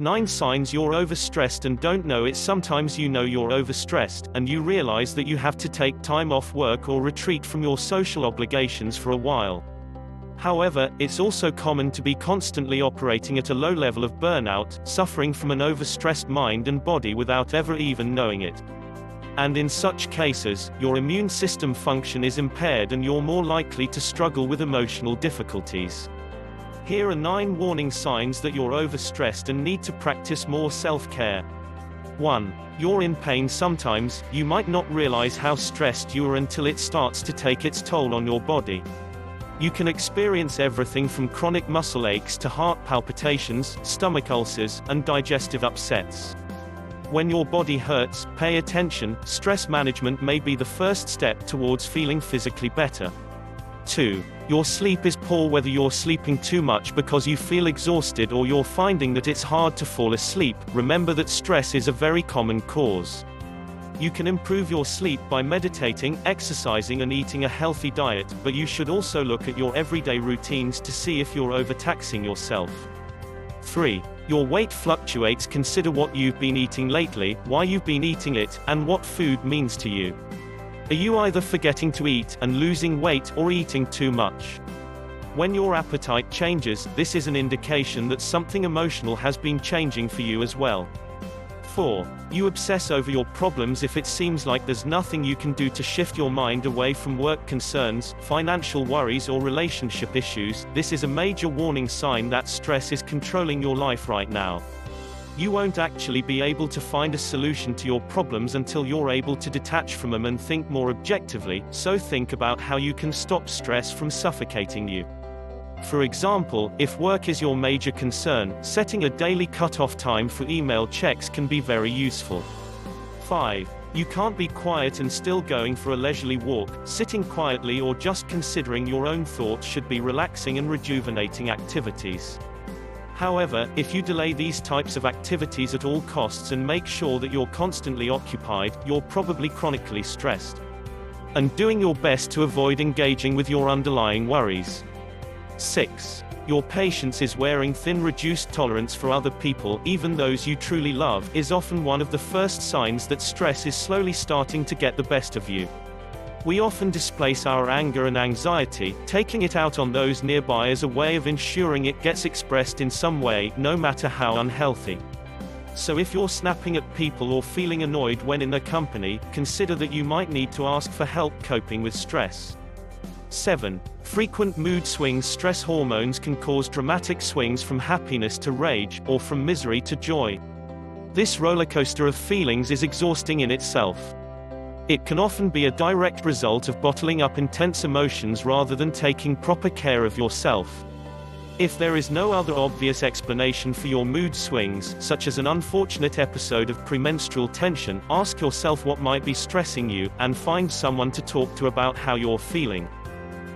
9 signs you're overstressed and don't know it. Sometimes you know you're overstressed, and you realize that you have to take time off work or retreat from your social obligations for a while. However, it's also common to be constantly operating at a low level of burnout, suffering from an overstressed mind and body without ever even knowing it. And in such cases, your immune system function is impaired and you're more likely to struggle with emotional difficulties. Here are 9 warning signs that you're overstressed and need to practice more self-care. 1. You're in pain. Sometimes, you might not realize how stressed you are until it starts to take its toll on your body. You can experience everything from chronic muscle aches to heart palpitations, stomach ulcers, and digestive upsets. When your body hurts, pay attention. Stress management may be the first step towards feeling physically better. 2. Your sleep is poor. Whether you're sleeping too much because you feel exhausted or you're finding that it's hard to fall asleep, remember that stress is a very common cause. You can improve your sleep by meditating, exercising and eating a healthy diet, but you should also look at your everyday routines to see if you're overtaxing yourself. 3. Your weight fluctuates. Consider what you've been eating lately, why you've been eating it, and what food means to you. Are you either forgetting to eat and losing weight, or eating too much? When your appetite changes, this is an indication that something emotional has been changing for you as well. 4. You obsess over your problems. If it seems like there's nothing you can do to shift your mind away from work concerns, financial worries or relationship issues, this is a major warning sign that stress is controlling your life right now. You won't actually be able to find a solution to your problems until you're able to detach from them and think more objectively, so think about how you can stop stress from suffocating you. For example, if work is your major concern, setting a daily cut-off time for email checks can be very useful. 5. You can't be quiet and still. Going for a leisurely walk, sitting quietly or just considering your own thoughts should be relaxing and rejuvenating activities. However, if you delay these types of activities at all costs and make sure that you're constantly occupied, you're probably chronically stressed. And doing your best to avoid engaging with your underlying worries. 6. Your patience is wearing thin. Reduced tolerance for other people, even those you truly love, is often one of the first signs that stress is slowly starting to get the best of you. We often displace our anger and anxiety, taking it out on those nearby as a way of ensuring it gets expressed in some way, no matter how unhealthy. So if you're snapping at people or feeling annoyed when in their company, consider that you might need to ask for help coping with stress. 7. Frequent mood swings. Stress hormones can cause dramatic swings from happiness to rage, or from misery to joy. This rollercoaster of feelings is exhausting in itself. It can often be a direct result of bottling up intense emotions rather than taking proper care of yourself. If there is no other obvious explanation for your mood swings, such as an unfortunate episode of premenstrual tension, ask yourself what might be stressing you, and find someone to talk to about how you're feeling.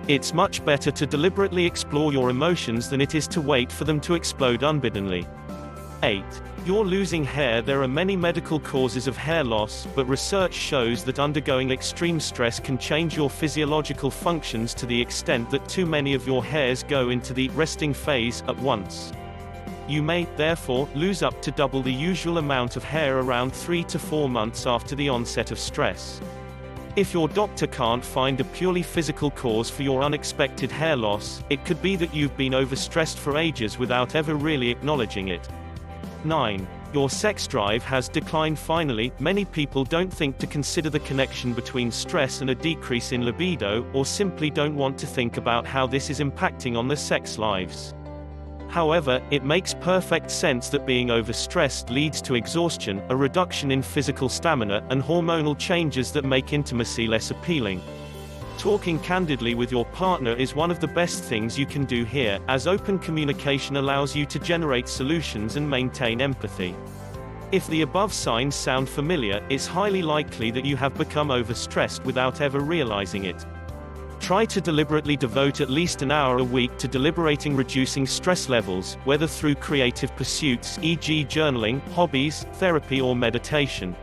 It's much better to deliberately explore your emotions than it is to wait for them to explode unbiddenly. 8. You're losing hair. There are many medical causes of hair loss, but research shows that undergoing extreme stress can change your physiological functions to the extent that too many of your hairs go into the resting phase at once. You may, therefore, lose up to double the usual amount of hair around 3 to 4 months after the onset of stress. If your doctor can't find a purely physical cause for your unexpected hair loss, it could be that you've been overstressed for ages without ever really acknowledging it. 9. Your sex drive has declined. Finally, many people don't think to consider the connection between stress and a decrease in libido, or simply don't want to think about how this is impacting on their sex lives. However, it makes perfect sense that being overstressed leads to exhaustion, a reduction in physical stamina, and hormonal changes that make intimacy less appealing. Talking candidly with your partner is one of the best things you can do here, as open communication allows you to generate solutions and maintain empathy. If the above signs sound familiar, it's highly likely that you have become overstressed without ever realizing it. Try to deliberately devote at least an hour a week to deliberating reducing stress levels, whether through creative pursuits, e.g. journaling, hobbies, therapy or meditation.